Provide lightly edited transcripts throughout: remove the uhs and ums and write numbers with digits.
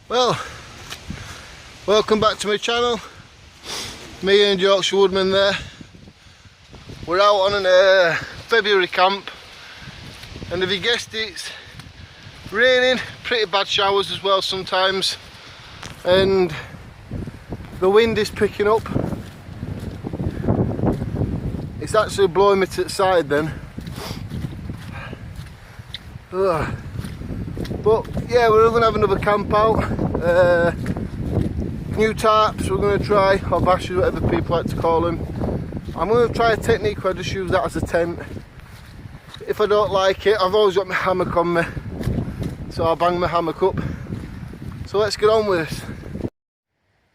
Well, welcome back to my channel. Me and Yorkshire Woodman there. We're out on a February camp, and if you guessed it, it's raining, pretty bad showers as well sometimes, and the wind is picking up. It's actually blowing me to the side then. Ugh. But yeah, we're going to have another camp out. New tarps we're going to try, or bashes, whatever people like to call them. I'm going to try a technique where I just use that as a tent. If I don't like it, I've always got my hammock on me, so I'll bang my hammock up. So let's get on with this.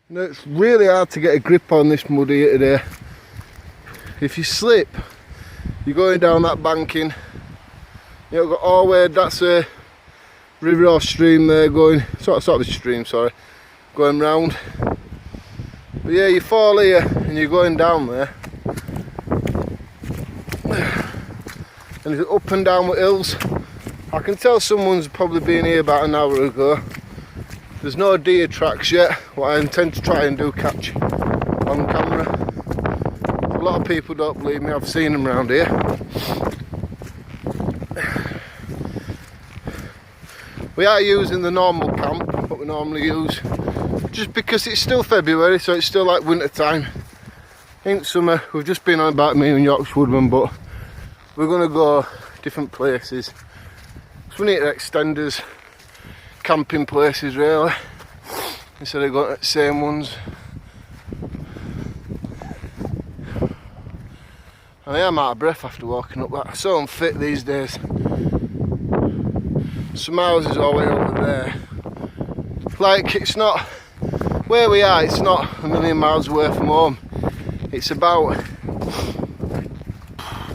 Now, it's really hard to get a grip on this mud here today. If you slip, you're going down that banking. You've got all the way, that's a river or stream there going, sort of a stream, sorry, going round. But yeah, you fall here and you're going down there. And it's up and down with hills. I can tell someone's probably been here about an hour ago. There's no deer tracks yet, what I intend to try and do, catch on camera. A lot of people don't believe me, I've seen them around here. We are using the normal camp, what we normally use, just because it's still February, so it's still like winter time. Ain't summer. We've just been on about me and Yorkshire Woodman, but we're going to go different places. So we need extenders, camping places really, instead of going to the same ones. And I am out of breath after walking up that. I'm so unfit these days. Some houses all the way over there. Like, it's not, where we are, it's not a million miles away from home. It's about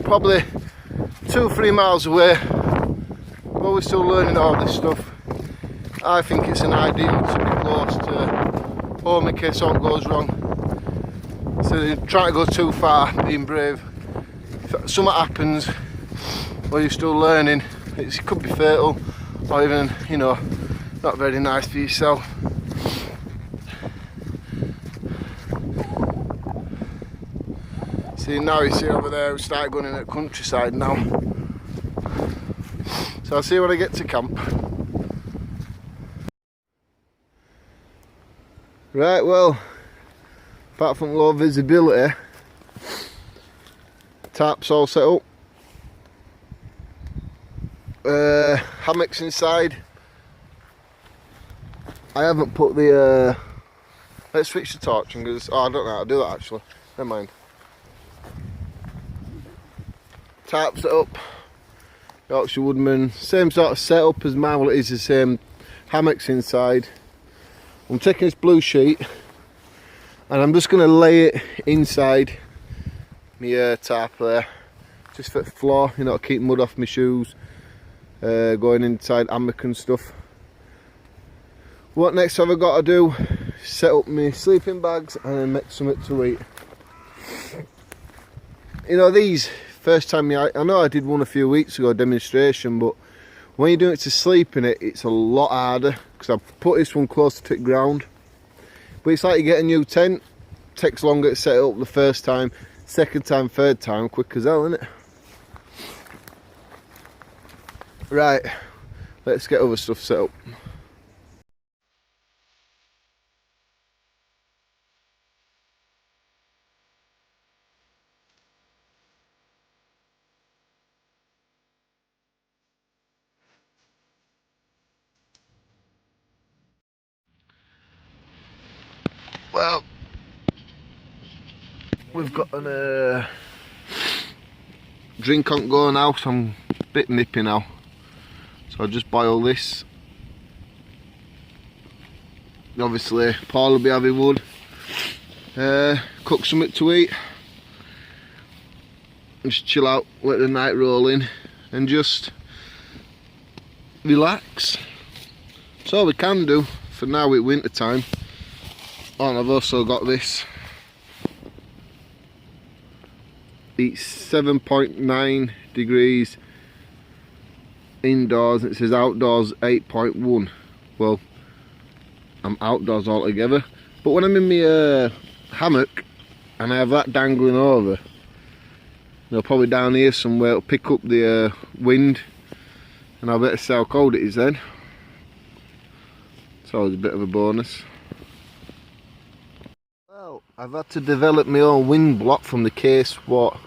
probably 2-3 miles away. But we're still learning all this stuff. I think it's an ideal to be close to home in case something goes wrong. So trying to go too far, being brave. If something happens while you're still learning, it could be fatal, or even, you know, not very nice for yourself. See, now you see over there, we start going in at countryside now. So I'll see you when I get to camp. Right, well, apart from low visibility, tarps all set up. Hammocks inside. I haven't put the let's switch the torch and because I don't know how to do that actually. Never mind. Tarps set up. Yorkshire Woodman, same sort of setup as mine. Well, it is the same. Hammocks inside. I'm taking this blue sheet and I'm just going to lay it inside my tarp there, just for the floor, you know, to keep mud off my shoes. Going inside hammock and stuff. What next have I got to do? Set up my sleeping bags and then make something to eat. You know, these first time I know I did one a few weeks ago, a demonstration, but when you're doing it to sleep in it, it's a lot harder because I've put this one closer to the ground. But it's like you get a new tent, takes longer to set it up the first time, second time, third time, quick as hell, isn't it? Right, let's get other stuff set up. Well, we've got a drink on go now, so I'm a bit nippy now. So I'll just boil this. Obviously, Paul will be having wood. Cook something to eat. Just chill out, let the night roll in, and just relax. That's all we can do for now with winter time. Oh, and I've also got this. It's 7.9 degrees indoors, it says outdoors 8.1. Well, I'm outdoors altogether. But when I'm in my hammock and I have that dangling over, probably down here somewhere, it'll pick up the wind, and I'll better see how cold it is then. It's always a bit of a bonus. Well, I've had to develop my own wind block from the case what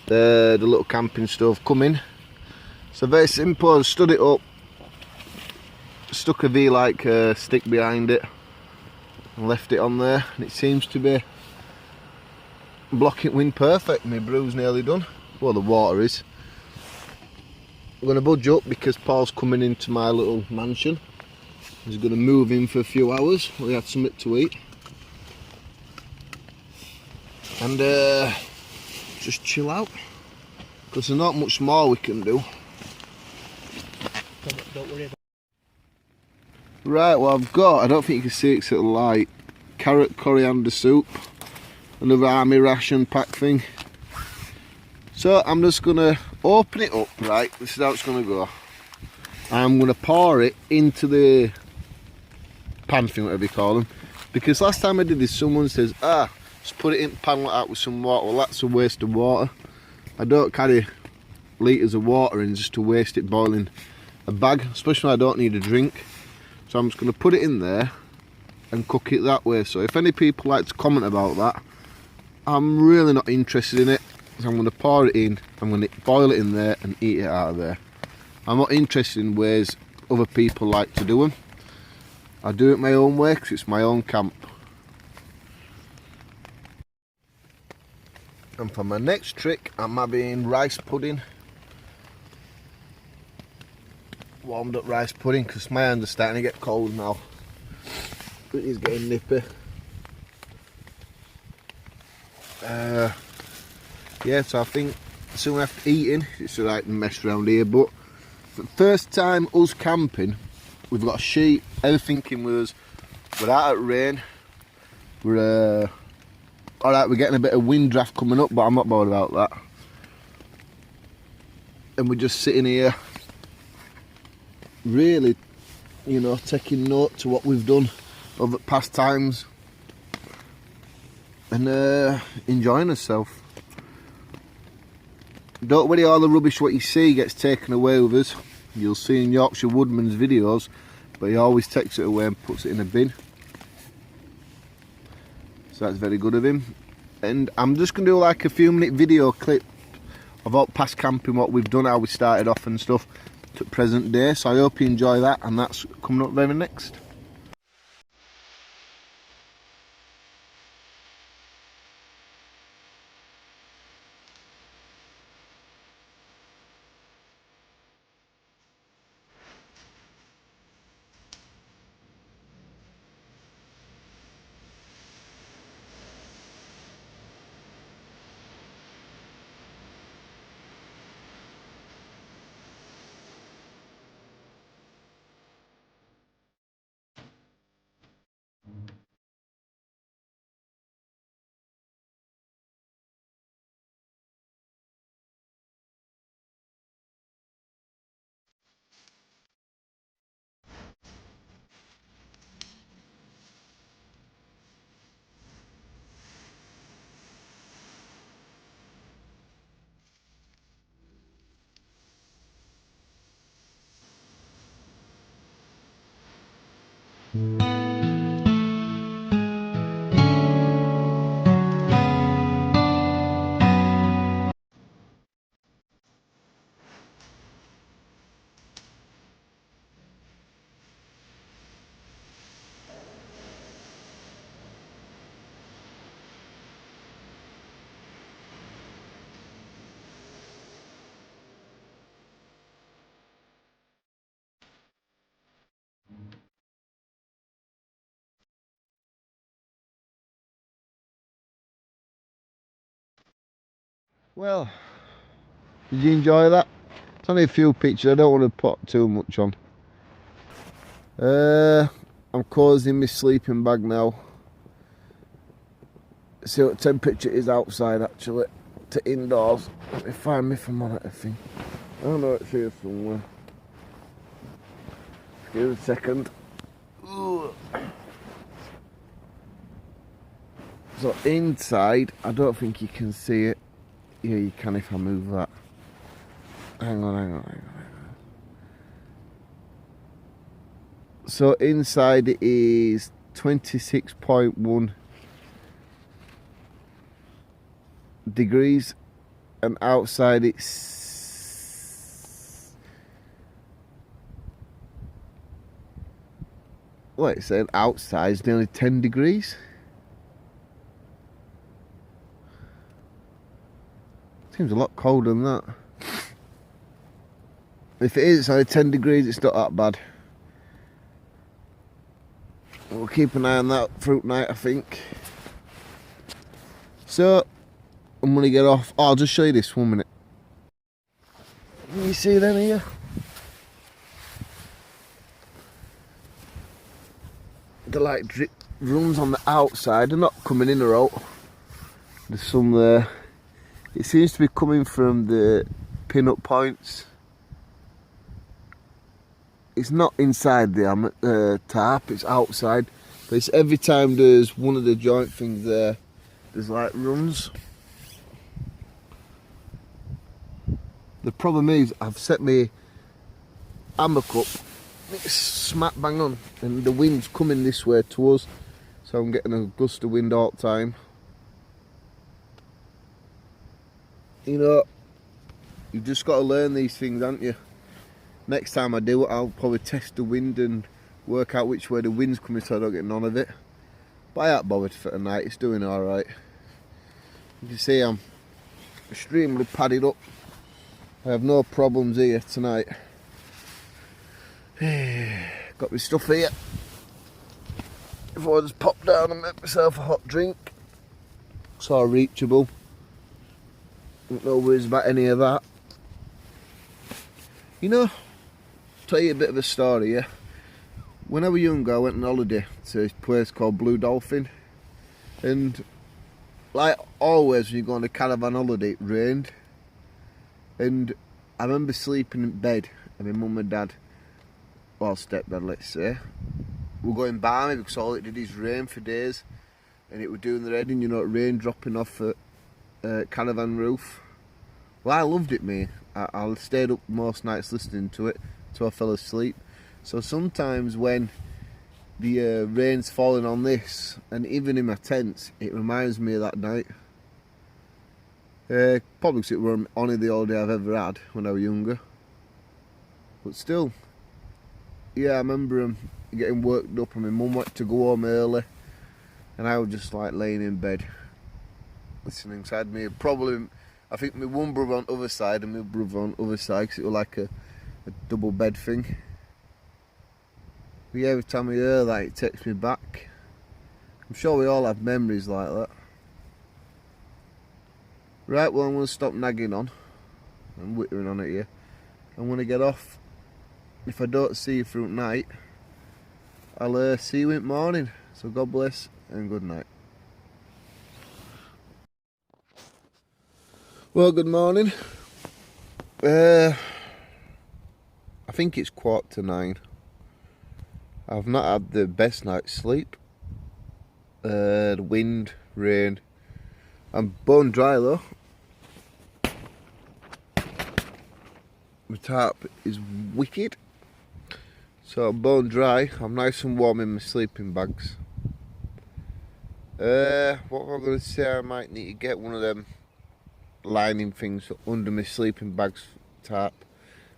the little camping stove come in. So very simple, I stood it up, stuck a V-like stick behind it and left it on there, and it seems to be blocking wind perfect. My brew's nearly done. Well, the water is. I'm going to budge up because Paul's coming into my little mansion. He's going to move in for a few hours. We have something to eat. And just chill out. Because there's not much more we can do. Don't worry about it. Right, well I've got, I don't think you can see it because it'll light, carrot coriander soup. Another army ration pack thing. So I'm just going to open it up, right, this is how it's going to go. I'm going to pour it into the pan thing, whatever you call them. Because last time I did this, someone says, just put it in the pan like that with some water. Well, that's a waste of water. I don't carry litres of water in just to waste it boiling a bag, especially when I don't need a drink. So I'm just going to put it in there and cook it that way. So if any people like to comment about that, I'm really not interested in it. So I'm going to pour it in, I'm going to boil it in there and eat it out of there. I'm not interested in ways other people like to do them. I do it my own way because it's my own camp. And for my next trick, I'm having rice pudding. Warmed up rice pudding because my hands are starting to get cold now. It is getting nippy. Yeah, so I think soon after eating, it's like mess around here, but for the first time us camping, we've got a sheet, everything with us, we're out at rain, we're alright, we're getting a bit of wind draft coming up, but I'm not bothered about that. And we're just sitting here, really, taking note to what we've done over past times and enjoying ourselves. Don't worry, all the rubbish what you see gets taken away with us. You'll see in Yorkshire Woodman's videos, but he always takes it away and puts it in a bin. So that's very good of him. And I'm just going to do like a few minute video clip of all past camping, what we've done, how we started off and stuff to present day. So I hope you enjoy that, and that's coming up very next. Well, did you enjoy that? It's only a few pictures, I don't want to put too much on. I'm closing my sleeping bag now. See what temperature it is outside actually, to indoors. Let me find my thermometer thing. I don't know, it's here somewhere. Give it a second. Ooh. So inside, I don't think you can see it. Yeah, you can if I move that. Hang on. So inside it is 26.1 degrees, and outside it's, what it's saying, outside is nearly 10 degrees. Seems a lot colder than that. If it is, it's only 10 degrees, it's not that bad. We'll keep an eye on that fruit night, I think. So, I'm going to get off. Oh, I'll just show you this 1 minute. Can you see them here? The like drip runs on the outside. They're not coming in or out. There's some there. It seems to be coming from the pin-up points. It's not inside the tarp, it's outside. But it's every time there's one of the joint things there, there's like runs. The problem is, I've set my hammock up, it's smack bang on, and the wind's coming this way to us, so I'm getting a gust of wind all the time. You know, you've just got to learn these things, haven't you? Next time I do it, I'll probably test the wind and work out which way the wind's coming so I don't get none of it. But I ain't bothered for tonight, it's doing alright. You can see I'm extremely padded up. I have no problems here tonight. Got my stuff here. If I just pop down and make myself a hot drink. It's all reachable. No worries about any of that. You know, tell you a bit of a story, yeah. When I was younger, I went on holiday to a place called Blue Dolphin, and like always when you go on a caravan holiday, it rained, and I remember sleeping in bed, and my mum and dad, well, stepdad, let's say, were going by me because all it did is rain for days, and it was doing the heading, you know, rain dropping off at caravan roof. Well, I loved it, mate. I stayed up most nights listening to it till I fell asleep. So sometimes when the rain's falling on this, and even in my tents, it reminds me of that night. Probably because it was only the holiday I've ever had when I was younger. But still, yeah, I remember getting worked up, and my mum wanted to go home early, and I was just like laying in bed, listening inside me. Probably, I think my one brother on the other side and my brother on the other side, because it was like a double bed thing. But yeah, every time I hear that, it takes me back. I'm sure we all have memories like that. Right, well, I'm going to stop nagging on and whittering on it here. I'm going to get off. If I don't see you through night, I'll see you in the morning. So God bless and good night. Well, good morning. I think it's 9:15. I've not had the best night's sleep. The wind, rain. I'm bone dry though. My tarp is wicked. So I'm bone dry. I'm nice and warm in my sleeping bags. What am I going to say? I might need to get one of them lining things under my sleeping bags tarp.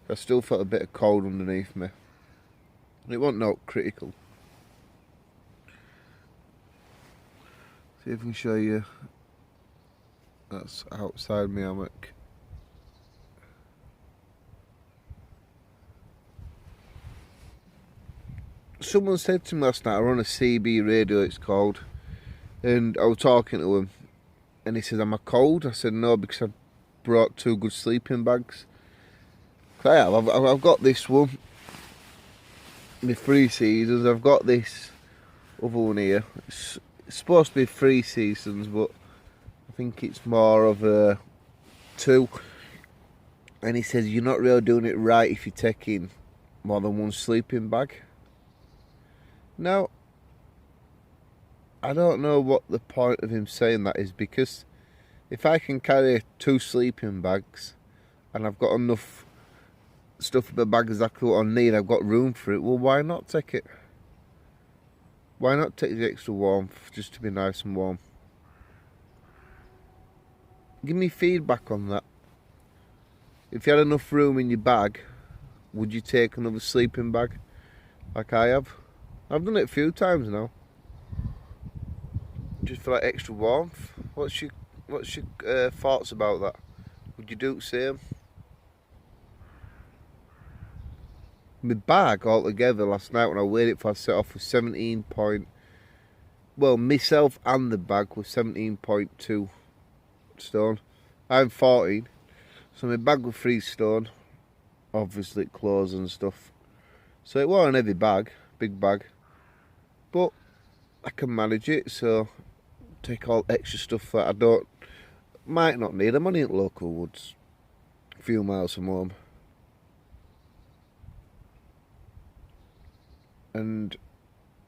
I still felt a bit of cold underneath me. It wasn't no critical. See if I can show you. That's outside my hammock. Someone said to me last night, I was on a CB radio it's called, and I was talking to him, and he said, am I cold? I said no, because I brought 2 good sleeping bags. I've got this one, my 3 seasons. I've got this other one here. It's supposed to be 3 seasons, but I think it's more of a 2. And he says you're not really doing it right if you're taking more than 1 sleeping bag. Now, I don't know what the point of him saying that is, because if I can carry 2 sleeping bags and I've got enough stuff in the bag exactly what I need, I've got room for it, well, why not take it? Why not take the extra warmth just to be nice and warm? Give me feedback on that. If you had enough room in your bag, would you take another sleeping bag like I have? I've done it a few times now, just for that extra warmth. What's your thoughts about that? Would you do the same? My bag altogether last night when I weighed it for I set off was 17 point. Well, myself and the bag was 17.2 stone. I'm 14, so my bag was 3 stone. Obviously, clothes and stuff. So it wasn't a heavy bag, big bag, but I can manage it. So take all extra stuff that I might not need. I'm only in local woods, a few miles from home. And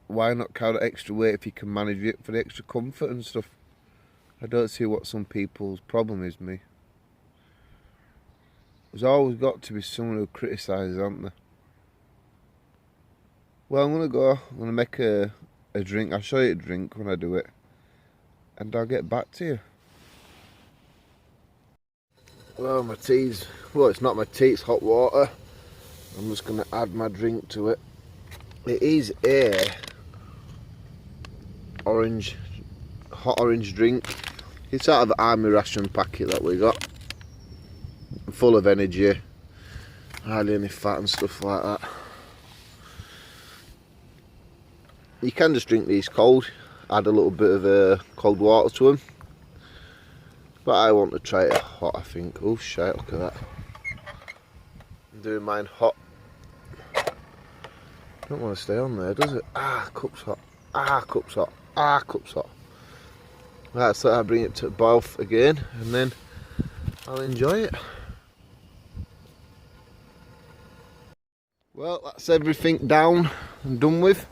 why not carry that extra weight if you can manage it for the extra comfort and stuff? I don't see what some people's problem is, me. There's always got to be someone who criticises, aren't there? Well, I'm going to make a drink. I'll show you a drink when I do it. And I'll get back to you. Well, my tea's... Well, it's not my tea, it's hot water. I'm just going to add my drink to it. It is a hot orange drink. It's out of the army ration packet that we got. Full of energy, hardly any fat and stuff like that. You can just drink these cold, add a little bit of cold water to them. But I want to try it hot, I think. Oh shit, look at that. I'm doing mine hot. Don't want to stay on there, does it? Ah, cup's hot. Ah, cup's hot. Ah, cup's hot. Right, so I bring it to boil again, and then I'll enjoy it. Well, that's everything down and done with.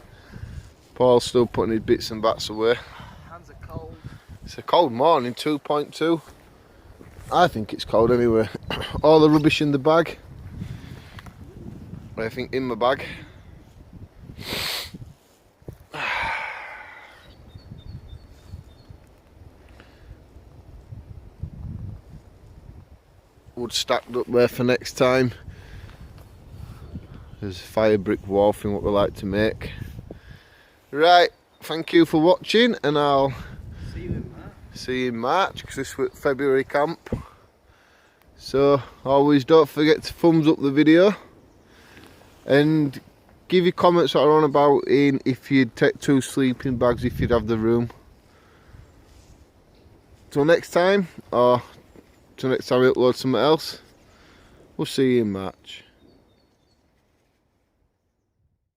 Paul's still putting his bits and bats away. Hands are cold. It's a cold morning, 2.2. I think it's cold anyway. All the rubbish in the bag. Everything in my bag. Wood stacked up there for next time. There's a fire brick wall thing what we like to make. Right, thank you for watching, and I'll see you in March, because this was February camp. So always don't forget to thumbs up the video and give your comments what are on about if you'd take 2 sleeping bags if you'd have the room. Till next time, or till next time we upload something else, we'll see you in March.